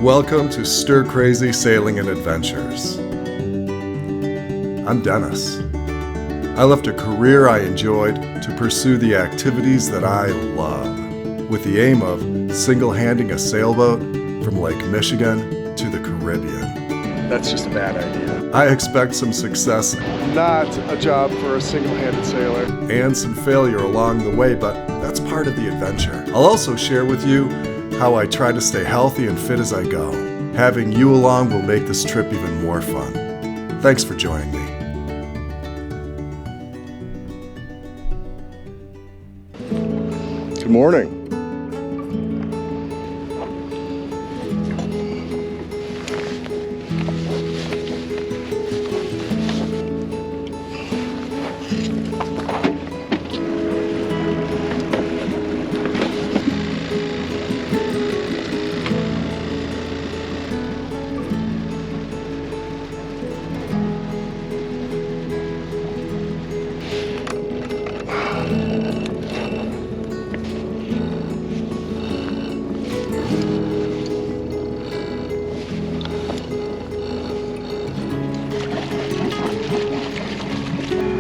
Welcome to Stir Crazy Sailing and Adventures. I'm Dennis. I left a career I enjoyed to pursue the activities that I love, with the aim of single-handing a sailboat from Lake Michigan to the Caribbean. That's just a bad idea. I expect some success, Not a job for a single-handed sailor. and some failure along the way, but that's part of the adventure. I'll also share with you how I try to stay healthy and fit as I go. Having you along will make this trip even more fun. Thanks for joining me. Good morning.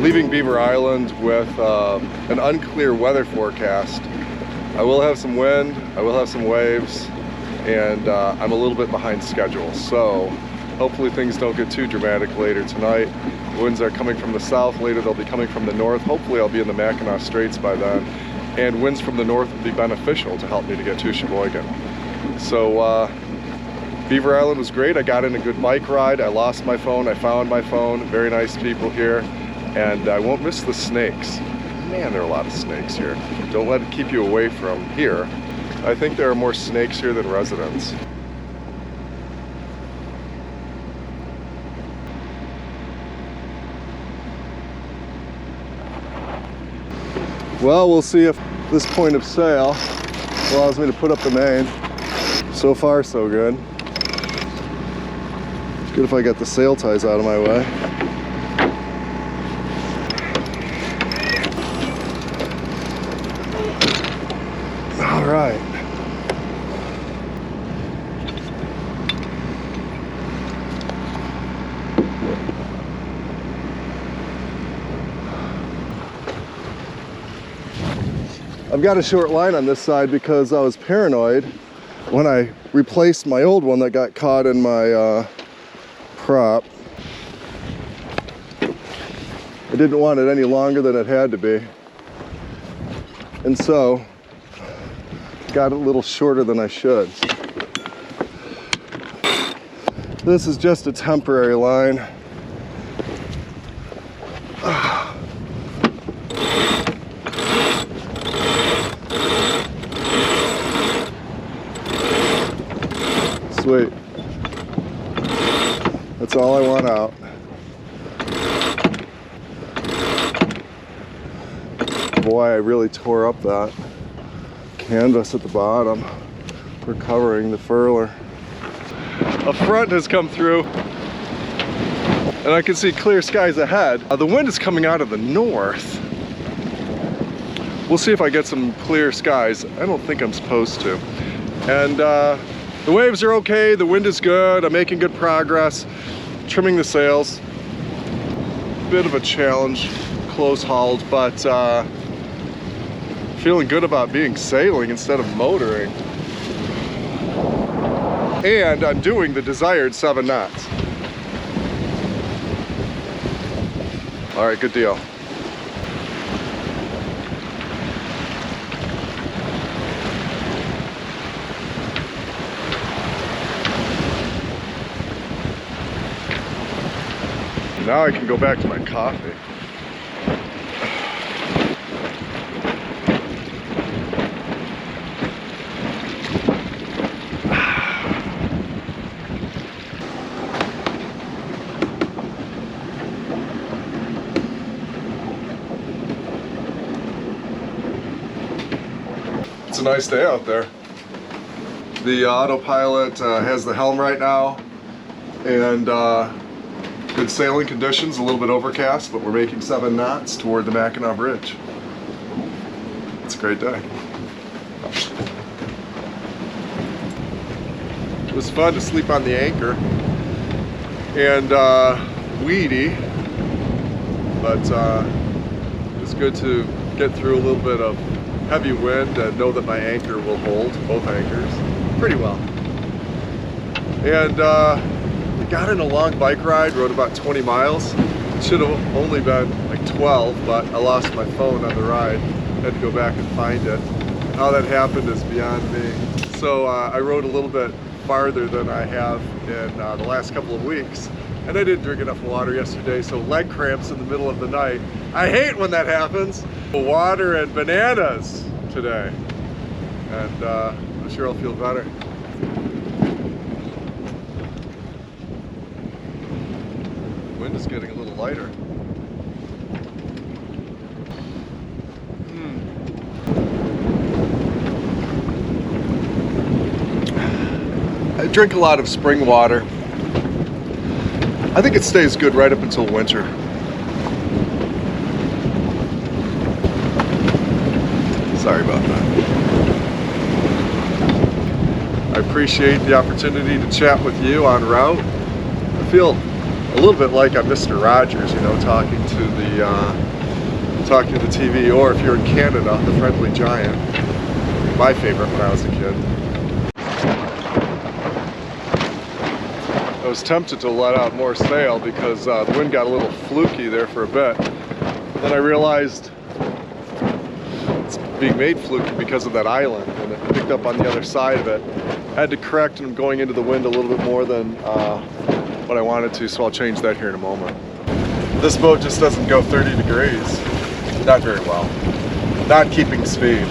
Leaving Beaver Island with an unclear weather forecast. I will have some wind, I will have some waves, and I'm a little bit behind schedule. So hopefully things don't get too dramatic later tonight. Winds are coming from the south, later they'll be coming from the north. Hopefully I'll be in the Mackinac Straits by then. And winds from the north will be beneficial to help me to get to Sheboygan. So Beaver Island was great. I got in a good bike ride. I lost my phone, I found my phone. Very nice people here. And I won't miss the snakes. Man, there are a lot of snakes here. Don't let it keep you away from here. I think there are more snakes here than residents. Well, we'll see if this point of sail allows me to put up the main. So far, so good. It's good if I get the sail ties out of my way. All right. I've got a short line on this side because I was paranoid when I replaced my old one that got caught in my prop. I didn't want it any longer than it had to be. And so got it a little shorter than I should. This is just a temporary line. Sweet. That's all I want out. Boy, I really tore up that canvas at the bottom, recovering the furler. A front has come through and I can see clear skies ahead. The wind is coming out of the north. We'll see if I get some clear skies. I don't think I'm supposed to. And the waves are okay, the wind is good, I'm making good progress, trimming the sails. Bit of a challenge, close hauled, but feeling good about being sailing instead of motoring. And I'm doing the desired 7 knots. All right, good deal. Now I can go back to my coffee. It's a nice day out there. The autopilot has the helm right now, and good sailing conditions, a little bit overcast, but we're making 7 knots toward the Mackinac Bridge. It's a great day. It was fun to sleep on the anchor. And weedy, but it's good to get through a little bit of heavy wind and know that my anchor will hold, both anchors, pretty well. And we got in a long bike ride, rode about 20 miles. It should have only been like 12, but I lost my phone on the ride. Had to go back and find it. How that happened is beyond me. So I rode a little bit farther than I have in the last couple of weeks. And I didn't drink enough water yesterday, so leg cramps in the middle of the night. I hate when that happens. Water and bananas today. And I'm sure I'll feel better. Wind is getting a little lighter. I drink a lot of spring water. I think it stays good right up until winter. Sorry about that. I appreciate the opportunity to chat with you en route. I feel a little bit like I'm Mr. Rogers, you know, talking to the TV, or if you're in Canada, the Friendly Giant. My favorite when I was a kid. I was tempted to let out more sail because the wind got a little fluky there for a bit. Then I realized it's being made fluky because of that island, and it picked up on the other side of it. I had to correct, and I'm going into the wind a little bit more than what I wanted to, so I'll change that here in a moment. This boat just doesn't go 30 degrees. Not very well. Not keeping speed.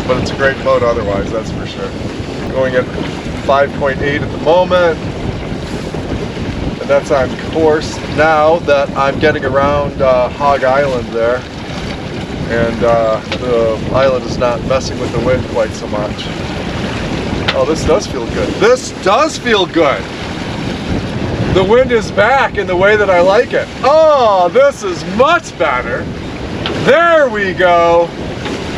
But it's a great boat otherwise, that's for sure. Going at 5.8 at the moment, and that's on course now that I'm getting around Hog Island there, and the island is not messing with the wind quite so much. Oh, this does feel good. This does feel good! The wind is back in the way that I like it. Oh, this is much better. There we go.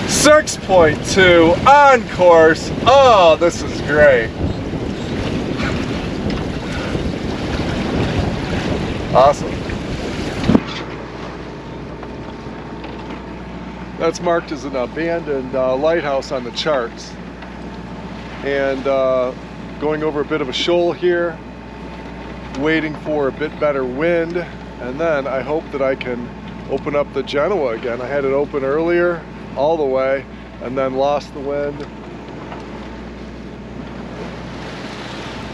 6.2 on course. Oh, this is great. Awesome. That's marked as an abandoned lighthouse on the charts. And going over a bit of a shoal here, waiting for a bit better wind, and then I hope that I can open up the Genoa again. I had it open earlier all the way and then lost the wind,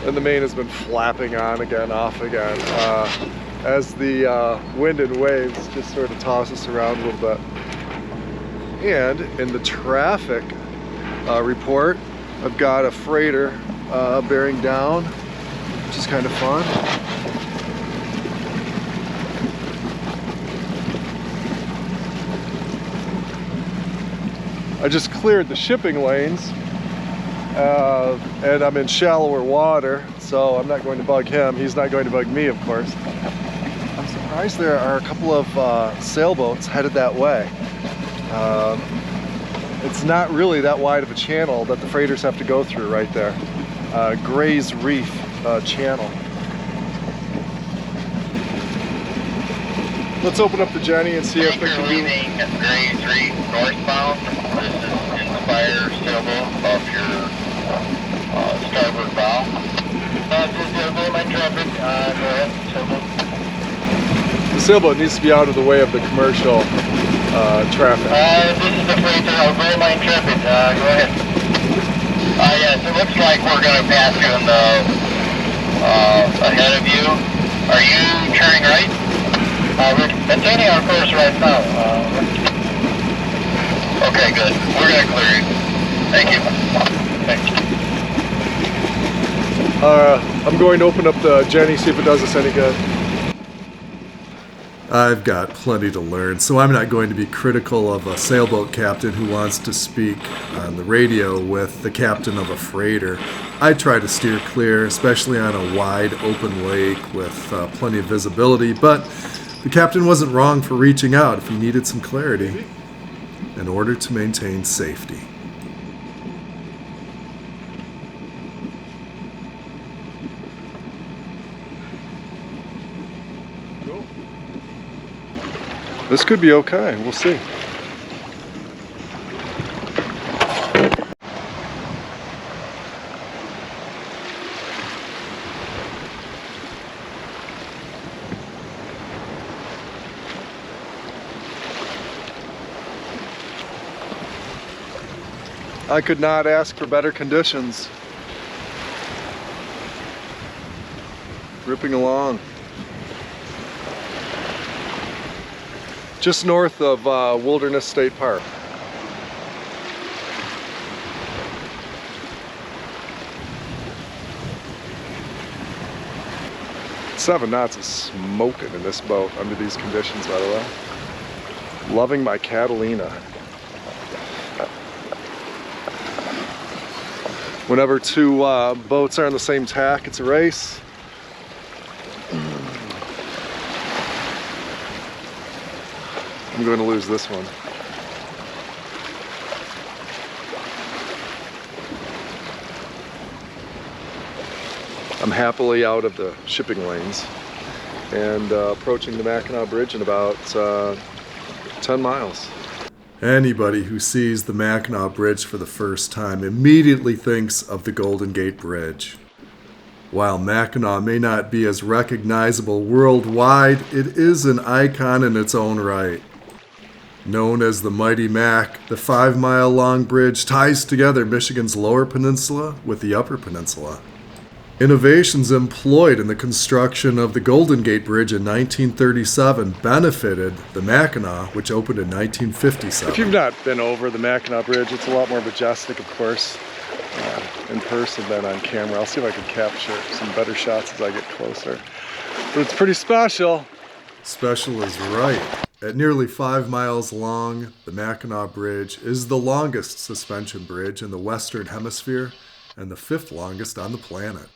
and the main has been flapping on again, off again, as the wind and waves just sort of toss us around a little bit. And in the traffic report, I've got a freighter bearing down, which is kind of fun. I just cleared the shipping lanes, and I'm in shallower water, so I'm not going to bug him. He's not going to bug me, of course. I'm surprised there are a couple of sailboats headed that way. It's not really that wide of a channel that the freighters have to go through right there. Gray's Reef channel. Let's open up the Jenny and see if it can do. Gray's Reef northbound. This is Inspire sailboat off your starboard bow. This is Goldman traffic. Go ahead, sailboat. The sailboat needs to be out of the way of the commercial traffic. This is the freighter of Goldman traffic. Go ahead. Yes, it looks like we're going to pass you in the ahead of you. Are you turning right? We're maintaining our course right now. Okay, good. We're going to clear you. Thank you. Thanks. I'm going to open up the Jenny, see if it does us any good. I've got plenty to learn, so I'm not going to be critical of a sailboat captain who wants to speak on the radio with the captain of a freighter. I try to steer clear, especially on a wide open lake with plenty of visibility, but the captain wasn't wrong for reaching out if he needed some clarity in order to maintain safety. This could be okay, we'll see. I could not ask for better conditions. Ripping along. Just north of Wilderness State Park. Seven knots is smoking in this boat under these conditions, by the way. Loving my Catalina. Whenever two boats are on the same tack, it's a race. I'm going to lose this one. I'm happily out of the shipping lanes and approaching the Mackinac Bridge in about 10 miles. Anybody who sees the Mackinac Bridge for the first time immediately thinks of the Golden Gate Bridge. While Mackinac may not be as recognizable worldwide, it is an icon in its own right. Known as the Mighty Mac, the 5-mile-long bridge ties together Michigan's Lower Peninsula with the Upper Peninsula. Innovations employed in the construction of the Golden Gate Bridge in 1937 benefited the Mackinac, which opened in 1957. If you've not been over the Mackinac Bridge, it's a lot more majestic, of course, in person than on camera. I'll see if I can capture some better shots as I get closer. But it's pretty special. Special is right. At nearly 5 miles long, the Mackinac Bridge is the longest suspension bridge in the Western Hemisphere and the 5th longest on the planet.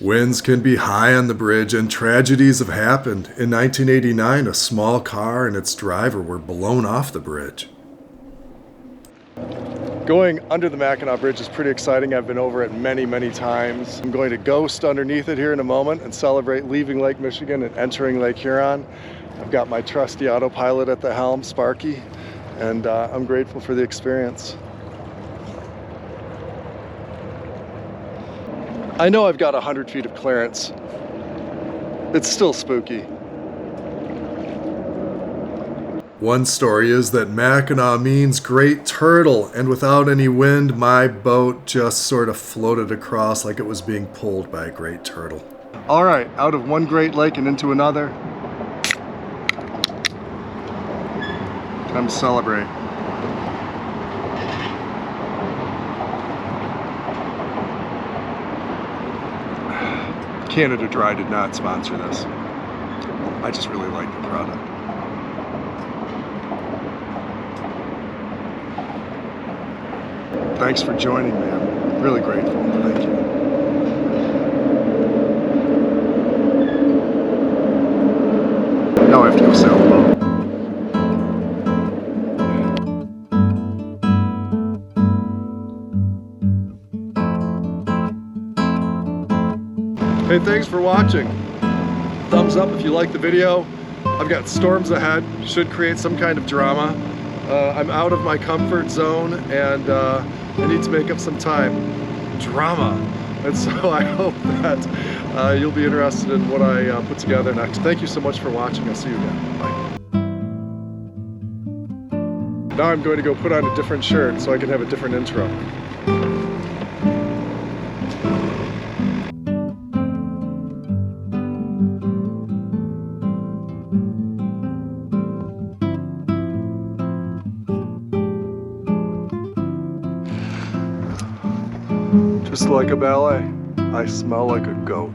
Winds can be high on the bridge and tragedies have happened. In 1989, a small car and its driver were blown off the bridge. Going under the Mackinac Bridge is pretty exciting. I've been over it many, many times. I'm going to ghost underneath it here in a moment and celebrate leaving Lake Michigan and entering Lake Huron. I've got my trusty autopilot at the helm, Sparky, and I'm grateful for the experience. I know I've got 100 feet of clearance. It's still spooky. One story is that Mackinac means great turtle, and without any wind, my boat just sort of floated across like it was being pulled by a great turtle. All right, out of one Great Lake and into another. Time to celebrate. Canada Dry did not sponsor this. I just really like the product. Thanks for joining me. I'm really grateful. Thank you. Now I have to go sail the boat. Hey, thanks for watching. Thumbs up if you like the video. I've got storms ahead, should create some kind of drama. I'm out of my comfort zone and I need to make up some time. Drama. And so I hope that you'll be interested in what I put together next. Thank you so much for watching. I'll see you again. Bye. Now I'm going to go put on a different shirt so I can have a different intro. Just like a ballet, I smell like a goat.